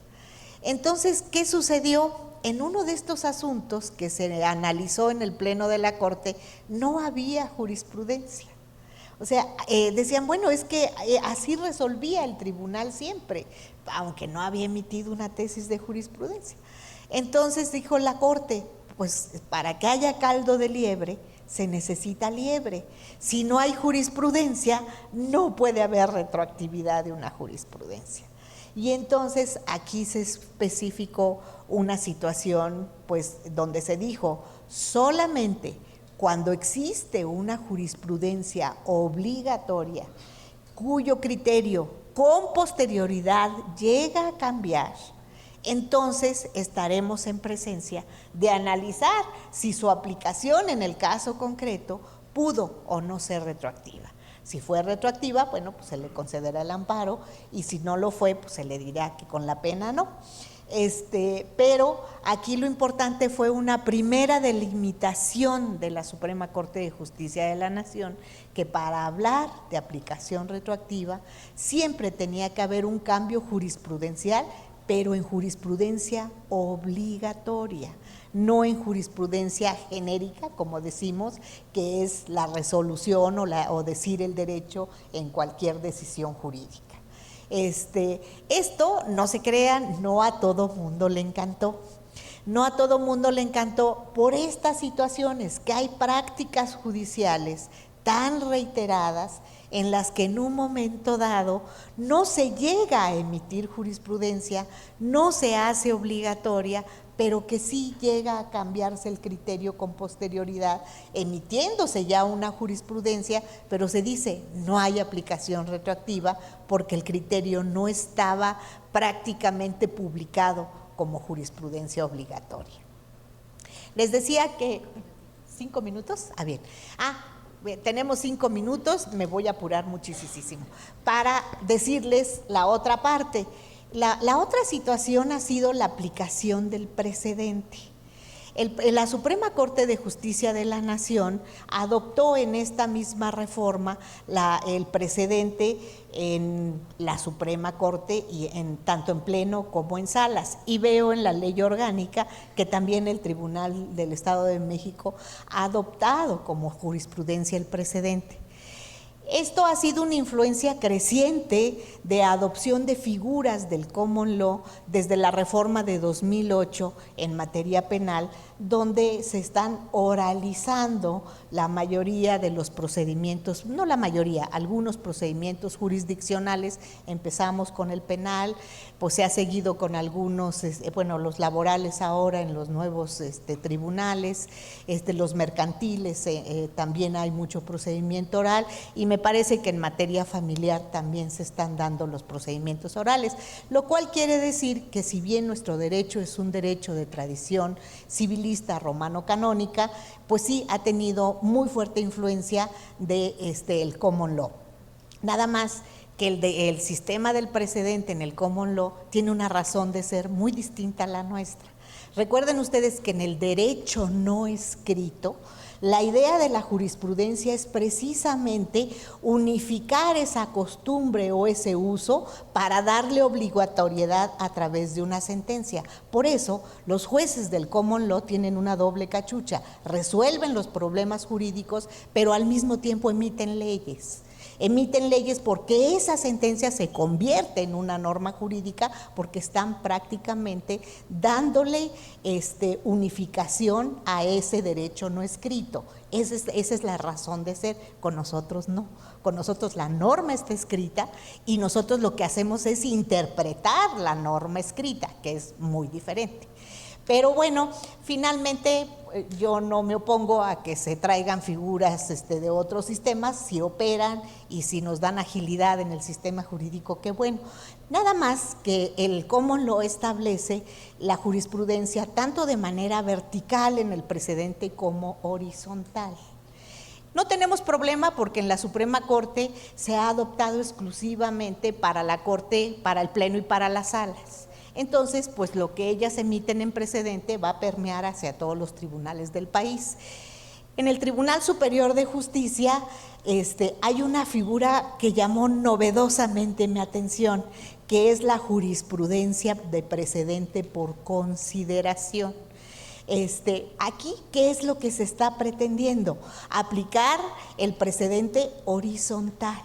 Entonces, ¿qué sucedió? En uno de estos asuntos que se analizó en el Pleno de la Corte, no había jurisprudencia. O sea, decían, bueno, es que así resolvía el tribunal siempre, aunque no había emitido una tesis de jurisprudencia. Entonces dijo la Corte, pues para que haya caldo de liebre, se necesita liebre. Si no hay jurisprudencia, no puede haber retroactividad de una jurisprudencia. Y entonces aquí se especificó una situación pues donde se dijo solamente cuando existe una jurisprudencia obligatoria cuyo criterio con posterioridad llega a cambiar, entonces estaremos en presencia de analizar si su aplicación en el caso concreto pudo o no ser retroactiva. Si fue retroactiva, bueno, pues se le concederá el amparo y si no lo fue, pues se le dirá que con la pena no. Pero aquí lo importante fue una primera delimitación de la Suprema Corte de Justicia de la Nación, que para hablar de aplicación retroactiva siempre tenía que haber un cambio jurisprudencial, pero en jurisprudencia obligatoria, no en jurisprudencia genérica, como decimos, que es la resolución o decir el derecho en cualquier decisión jurídica. Esto, no se crean, no a todo mundo le encantó. No a todo mundo le encantó por estas situaciones, que hay prácticas judiciales tan reiteradas en las que en un momento dado no se llega a emitir jurisprudencia, no se hace obligatoria, pero que sí llega a cambiarse el criterio con posterioridad, emitiéndose ya una jurisprudencia, pero se dice no hay aplicación retroactiva porque el criterio no estaba prácticamente publicado como jurisprudencia obligatoria. Les decía que, ¿5 minutos? Bien. Tenemos 5 minutos, me voy a apurar muchísimo para decirles la otra parte. La otra situación ha sido la aplicación del precedente. La Suprema Corte de Justicia de la Nación adoptó en esta misma reforma el precedente en la Suprema Corte y tanto en pleno como en salas, y veo en la ley orgánica que también el Tribunal del Estado de México ha adoptado como jurisprudencia el precedente. Esto ha sido una influencia creciente de adopción de figuras del common law desde la reforma de 2008 en materia penal, donde se están oralizando la mayoría de los procedimientos, no la mayoría, algunos procedimientos jurisdiccionales. Empezamos con el penal, pues se ha seguido con algunos, los laborales ahora en los nuevos tribunales, los mercantiles, también hay mucho procedimiento oral, y me parece que en materia familiar también se están dando los procedimientos orales, lo cual quiere decir que si bien nuestro derecho es un derecho de tradición civilista romano-canónica, pues sí ha tenido muy fuerte influencia de el common law. Nada más que el sistema del precedente en el common law tiene una razón de ser muy distinta a la nuestra. Recuerden ustedes que en el derecho no escrito, la idea de la jurisprudencia es precisamente unificar esa costumbre o ese uso para darle obligatoriedad a través de una sentencia. Por eso, los jueces del common law tienen una doble cachucha, resuelven los problemas jurídicos, pero al mismo tiempo emiten leyes. Emiten leyes porque esa sentencia se convierte en una norma jurídica porque están prácticamente dándole unificación a ese derecho no escrito. Esa es la razón de ser. Con nosotros no. Con nosotros la norma está escrita y nosotros lo que hacemos es interpretar la norma escrita, que es muy diferente. Pero bueno, finalmente yo no me opongo a que se traigan figuras de otros sistemas, si operan y si nos dan agilidad en el sistema jurídico, qué bueno. Nada más que el common law establece la jurisprudencia tanto de manera vertical en el precedente como horizontal. No tenemos problema porque en la Suprema Corte se ha adoptado exclusivamente para la Corte, para el Pleno y para las salas. Entonces, pues lo que ellas emiten en precedente va a permear hacia todos los tribunales del país. En el Tribunal Superior de Justicia hay una figura que llamó novedosamente mi atención, que es la jurisprudencia de precedente por consideración. Aquí, ¿qué es lo que se está pretendiendo? Aplicar el precedente horizontal.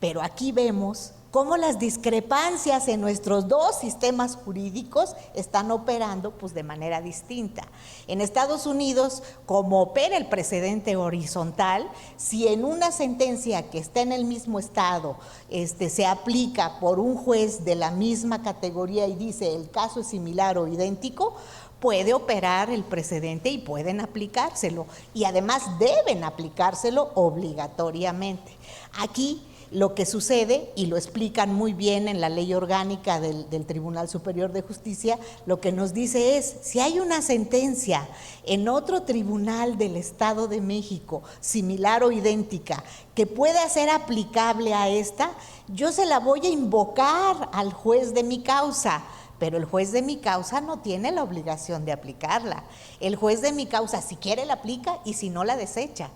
Pero aquí vemos cómo las discrepancias en nuestros dos sistemas jurídicos están operando pues de manera distinta. En Estados Unidos, como opera el precedente horizontal, si en una sentencia que está en el mismo estado se aplica por un juez de la misma categoría y dice el caso es similar o idéntico, puede operar el precedente y pueden aplicárselo, y además deben aplicárselo obligatoriamente. Aquí lo que sucede, y lo explican muy bien en la ley orgánica del Tribunal Superior de Justicia, lo que nos dice es, si hay una sentencia en otro tribunal del Estado de México, similar o idéntica, que pueda ser aplicable a esta, yo se la voy a invocar al juez de mi causa, pero el juez de mi causa no tiene la obligación de aplicarla. El juez de mi causa, si quiere la aplica y si no la desecha.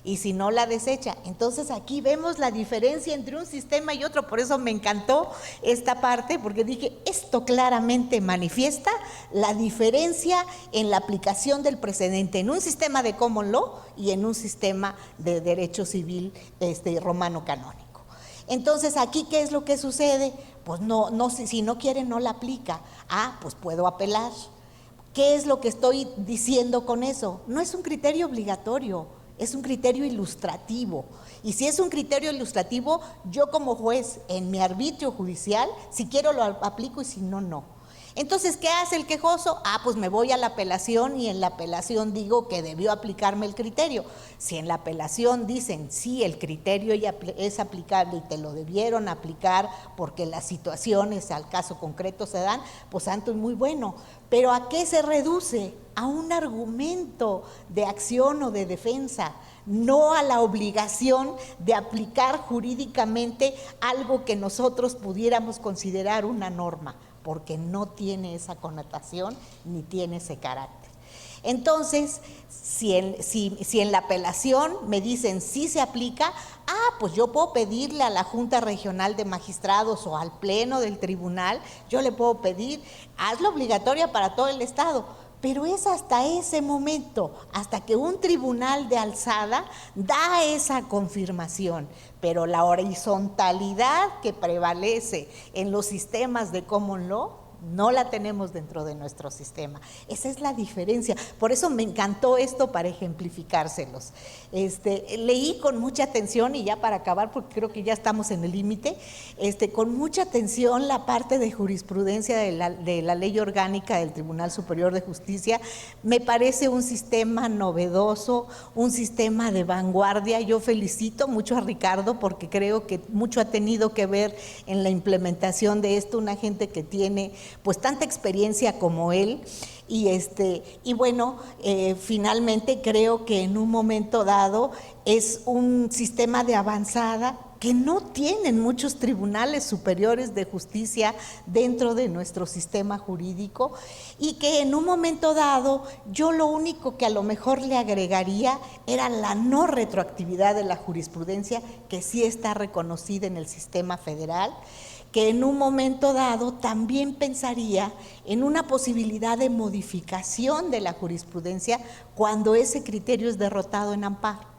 Y si no la desecha. Entonces aquí vemos la diferencia entre un sistema y otro, por eso me encantó esta parte, porque dije, esto claramente manifiesta la diferencia en la aplicación del precedente en un sistema de common law y en un sistema de derecho civil romano canónico. Entonces aquí, ¿qué es lo que sucede? Pues si no quiere, no la aplica. Pues puedo apelar. ¿Qué es lo que estoy diciendo con eso? No es un criterio obligatorio, es un criterio ilustrativo. Y si es un criterio ilustrativo, yo como juez, en mi arbitrio judicial, si quiero lo aplico y si no, no. Entonces, ¿qué hace el quejoso? Pues me voy a la apelación y en la apelación digo que debió aplicarme el criterio. Si en la apelación dicen, sí, el criterio ya es aplicable y te lo debieron aplicar porque las situaciones al caso concreto se dan, pues santo y muy bueno. Pero ¿a qué se reduce? A un argumento de acción o de defensa, no a la obligación de aplicar jurídicamente algo que nosotros pudiéramos considerar una norma, porque no tiene esa connotación ni tiene ese carácter. Entonces, si en la apelación me dicen sí se aplica, pues yo puedo pedirle a la Junta Regional de Magistrados o al Pleno del Tribunal, yo le puedo pedir, hazlo obligatoria para todo el Estado. Pero es hasta ese momento, hasta que un tribunal de alzada da esa confirmación. Pero la horizontalidad que prevalece en los sistemas de common law no la tenemos dentro de nuestro sistema. Esa es la diferencia. Por eso me encantó esto para ejemplificárselos. Leí con mucha atención, y ya para acabar, porque creo que ya estamos en el límite, con mucha atención la parte de jurisprudencia de la ley orgánica del Tribunal Superior de Justicia. Me parece un sistema novedoso, un sistema de vanguardia. Yo felicito mucho a Ricardo porque creo que mucho ha tenido que ver en la implementación de esto, una gente que tiene pues tanta experiencia como él, y bueno, finalmente creo que en un momento dado es un sistema de avanzada que no tienen muchos tribunales superiores de justicia dentro de nuestro sistema jurídico, y que en un momento dado yo lo único que a lo mejor le agregaría era la no retroactividad de la jurisprudencia, que sí está reconocida en el sistema federal, que en un momento dado también pensaría en una posibilidad de modificación de la jurisprudencia cuando ese criterio es derrotado en amparo.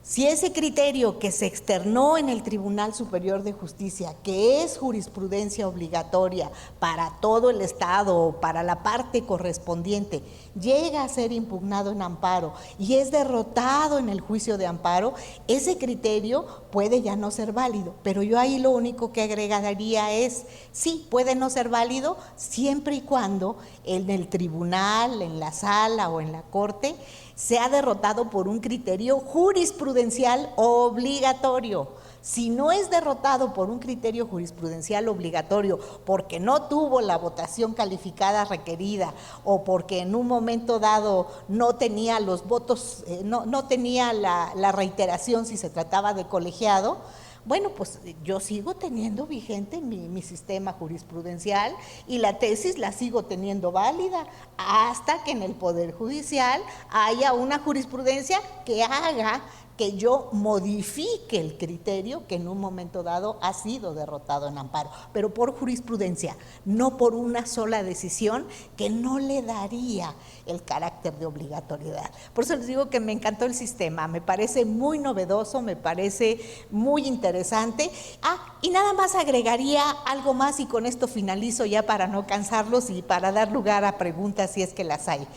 Si ese criterio que se externó en el Tribunal Superior de Justicia, que es jurisprudencia obligatoria para todo el Estado o para la parte correspondiente, llega a ser impugnado en amparo y es derrotado en el juicio de amparo, ese criterio puede ya no ser válido. Pero yo ahí lo único que agregaría es, sí, puede no ser válido siempre y cuando en el tribunal, en la sala o en la corte se ha derrotado por un criterio jurisprudencial obligatorio. Si no es derrotado por un criterio jurisprudencial obligatorio porque no tuvo la votación calificada requerida o porque en un momento dado no tenía los votos, no tenía la reiteración si se trataba de colegiado, bueno, pues yo sigo teniendo vigente mi sistema jurisprudencial y la tesis la sigo teniendo válida hasta que en el Poder Judicial haya una jurisprudencia que haga que yo modifique el criterio que en un momento dado ha sido derrotado en amparo, pero por jurisprudencia, no por una sola decisión que no le daría el carácter de obligatoriedad. Por eso les digo que me encantó el sistema, me parece muy novedoso, me parece muy interesante. Y nada más agregaría algo más y con esto finalizo ya para no cansarlos y para dar lugar a preguntas si es que las hay.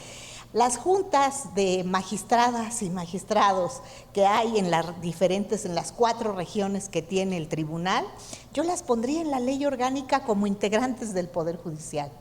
Las juntas de magistradas y magistrados que hay en las 4 regiones que tiene el tribunal, yo las pondría en la ley orgánica como integrantes del Poder Judicial.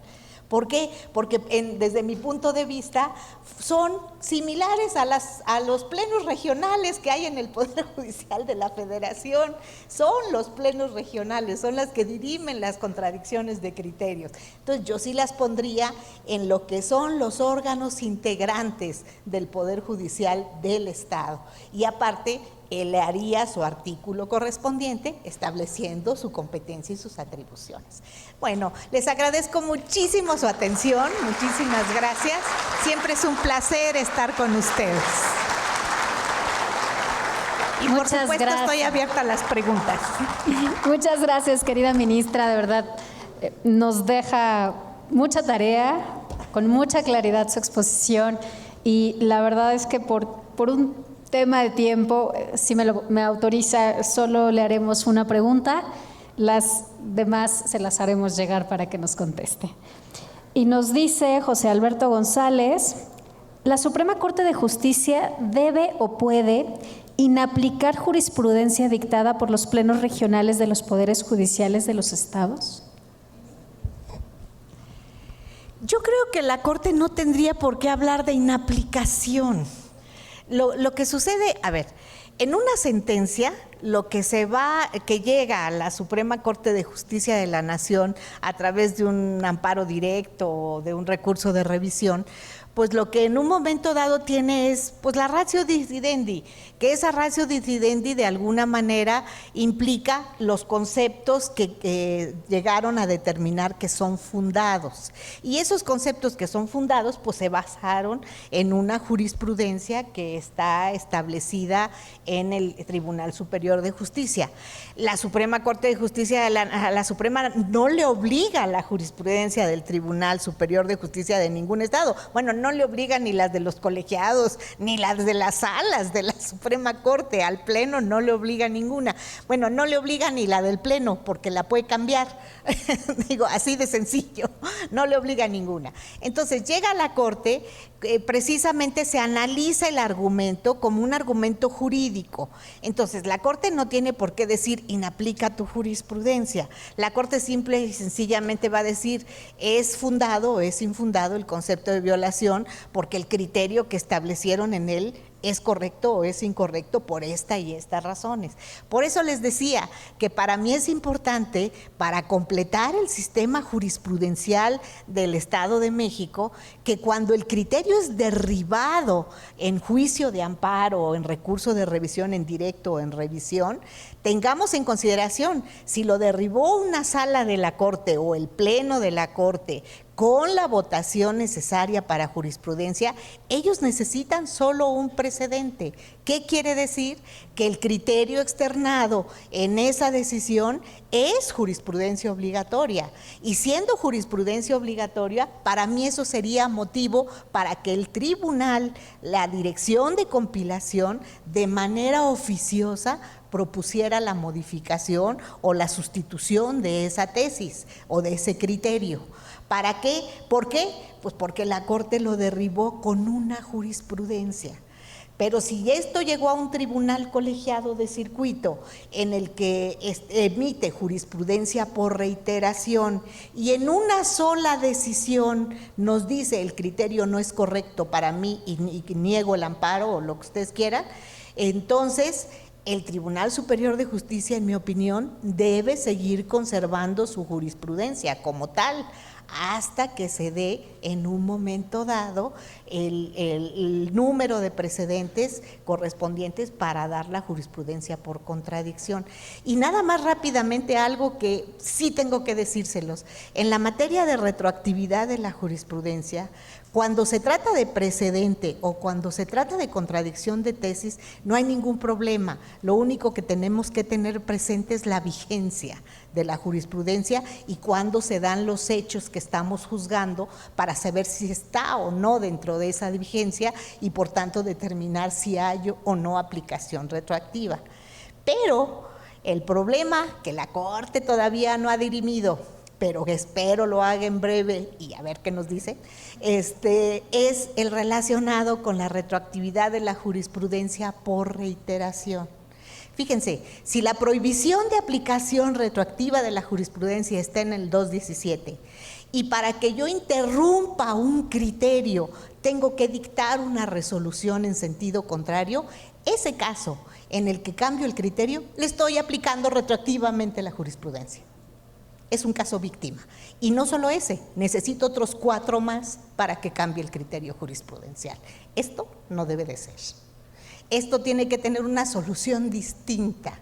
¿Por qué? Porque desde mi punto de vista son similares a los plenos regionales que hay en el Poder Judicial de la Federación. Son los plenos regionales, son las que dirimen las contradicciones de criterios. Entonces yo sí las pondría en lo que son los órganos integrantes del Poder Judicial del Estado. Y aparte, él le haría su artículo correspondiente estableciendo su competencia y sus atribuciones. Bueno, les agradezco muchísimo su atención, muchísimas gracias. Siempre es un placer estar con ustedes. Y por supuesto estoy abierta a las preguntas. Muchas gracias, querida ministra, de verdad nos deja mucha tarea, con mucha claridad su exposición y la verdad es que por un tema de tiempo, si me autoriza, solo le haremos una pregunta, las demás se las haremos llegar para que nos conteste. Y nos dice José Alberto González, ¿la Suprema Corte de Justicia debe o puede inaplicar jurisprudencia dictada por los plenos regionales de los poderes judiciales de los estados? Yo creo que la Corte no tendría por qué hablar de inaplicación. Lo que sucede, a ver, en una sentencia, lo que que llega a la Suprema Corte de Justicia de la Nación a través de un amparo directo o de un recurso de revisión, pues lo que en un momento dado tiene es pues la ratio decidendi, que esa ratio decidendi de alguna manera implica los conceptos que llegaron a determinar que son fundados. Y esos conceptos que son fundados pues se basaron en una jurisprudencia que está establecida en el Tribunal Superior de Justicia. La Suprema Corte de Justicia, a la Suprema no le obliga a la jurisprudencia del Tribunal Superior de Justicia de ningún estado. Bueno, no le obliga ni las de los colegiados, ni las de las salas de la Suprema Corte, al Pleno no le obliga ninguna. Bueno, no le obliga ni la del Pleno, porque la puede cambiar, digo, así de sencillo, no le obliga ninguna. Entonces llega a la Corte, precisamente se analiza el argumento como un argumento jurídico. Entonces la Corte no tiene por qué decir inaplica tu jurisprudencia. La Corte simple y sencillamente va a decir es fundado o es infundado el concepto de violación porque el criterio que establecieron en él es correcto o es incorrecto por esta y estas razones. Por eso les decía que para mí es importante, para completar el sistema jurisprudencial del Estado de México, que cuando el criterio criterio es derribado en juicio de amparo o en recurso de revisión en directo o en revisión, tengamos en consideración si lo derribó una sala de la Corte o el Pleno de la Corte con la votación necesaria para jurisprudencia, ellos necesitan solo un precedente. ¿Qué quiere decir? Que el criterio externado en esa decisión es jurisprudencia obligatoria. Y siendo jurisprudencia obligatoria, para mí eso sería motivo para que el tribunal, la dirección de compilación, de manera oficiosa, propusiera la modificación o la sustitución de esa tesis o de ese criterio. ¿Para qué? ¿Por qué? Pues porque la Corte lo derribó con una jurisprudencia. Pero si esto llegó a un tribunal colegiado de circuito en el que emite jurisprudencia por reiteración y en una sola decisión nos dice el criterio no es correcto para mí y niego el amparo o lo que ustedes quieran, entonces el Tribunal Superior de Justicia, en mi opinión, debe seguir conservando su jurisprudencia como tal, hasta que se dé en un momento dado el número de precedentes correspondientes para dar la jurisprudencia por contradicción. Y nada más rápidamente algo que sí tengo que decírselos. En la materia de retroactividad de la jurisprudencia, cuando se trata de precedente o cuando se trata de contradicción de tesis, no hay ningún problema. Lo único que tenemos que tener presente es la vigencia de la jurisprudencia y cuándo se dan los hechos que estamos juzgando para saber si está o no dentro de esa vigencia y por tanto determinar si hay o no aplicación retroactiva. Pero el problema que la Corte todavía no ha dirimido, pero que espero lo haga en breve y a ver qué nos dice, es el relacionado con la retroactividad de la jurisprudencia por reiteración. Fíjense, si la prohibición de aplicación retroactiva de la jurisprudencia está en el 217 y para que yo interrumpa un criterio tengo que dictar una resolución en sentido contrario, ese caso en el que cambio el criterio, le estoy aplicando retroactivamente la jurisprudencia. Es un caso víctima. Y no solo ese, necesito otros 4 más para que cambie el criterio jurisprudencial. Esto no debe de ser. Esto tiene que tener una solución distinta,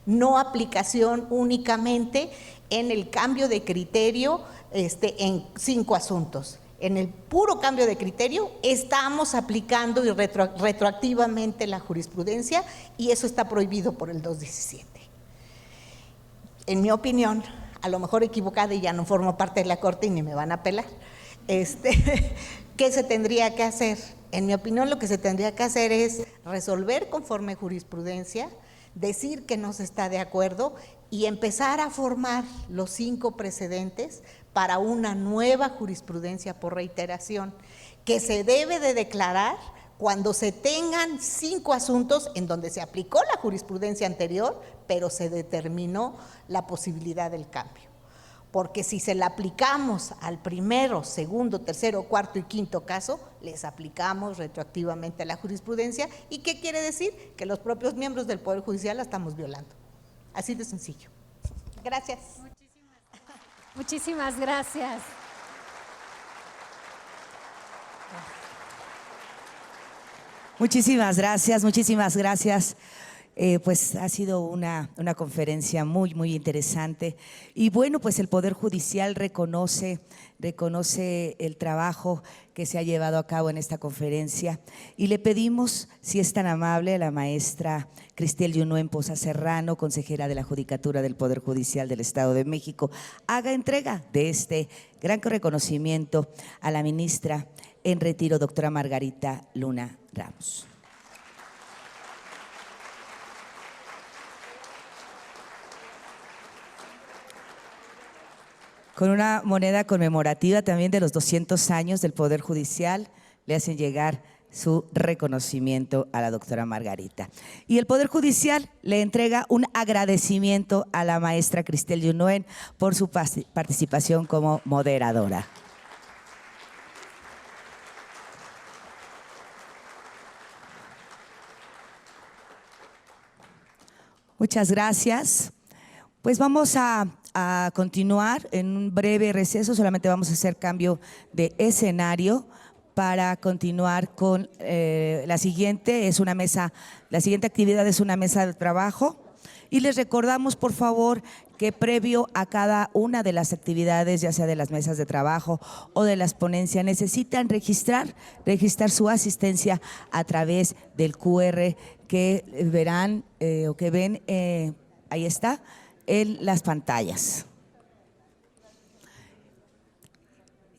no aplicación únicamente en el cambio de criterio en 5 asuntos. En el puro cambio de criterio estamos aplicando retroactivamente la jurisprudencia y eso está prohibido por el 217. En mi opinión, a lo mejor equivocada y ya no formo parte de la Corte y ni me van a apelar, ¿qué se tendría que hacer? En mi opinión, lo que se tendría que hacer es resolver conforme jurisprudencia, decir que no se está de acuerdo y empezar a formar los 5 precedentes para una nueva jurisprudencia por reiteración, que se debe de declarar cuando se tengan 5 asuntos en donde se aplicó la jurisprudencia anterior, pero se determinó la posibilidad del cambio. Porque si se la aplicamos al primero, segundo, tercero, cuarto y quinto caso, les aplicamos retroactivamente la jurisprudencia. ¿Y qué quiere decir? Que los propios miembros del Poder Judicial la estamos violando. Así de sencillo. Gracias. Muchísimas gracias. Muchísimas gracias, muchísimas gracias. Pues ha sido una conferencia muy, muy interesante. Y bueno, pues el Poder Judicial reconoce el trabajo que se ha llevado a cabo en esta conferencia. Y le pedimos, si es tan amable, a la maestra Cristel Yunuen Poza Serrano, consejera de la Judicatura del Poder Judicial del Estado de México, haga entrega de este gran reconocimiento a la ministra en retiro, doctora Margarita Luna Ramos. Con una moneda conmemorativa también de los 200 años del Poder Judicial, le hacen llegar su reconocimiento a la doctora Margarita. Y el Poder Judicial le entrega un agradecimiento a la maestra Cristel Yunuen por su participación como moderadora. Muchas gracias. Pues vamos a continuar en un breve receso, solamente vamos a hacer cambio de escenario para continuar con la siguiente actividad es una mesa de trabajo. Y les recordamos, por favor, que previo a cada una de las actividades, ya sea de las mesas de trabajo o de las ponencias, necesitan registrar su asistencia a través del QR que verán o que ven, ahí está, en las pantallas.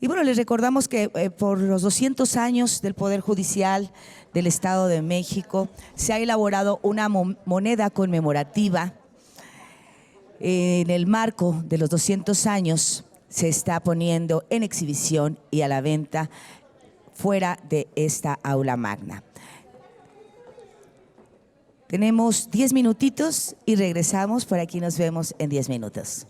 Y bueno, les recordamos que por los 200 años del Poder Judicial del Estado de México se ha elaborado una moneda conmemorativa. En el marco de los 200 años se está poniendo en exhibición y a la venta fuera de esta aula magna. Tenemos 10 minutitos y regresamos, por aquí nos vemos en 10 minutos.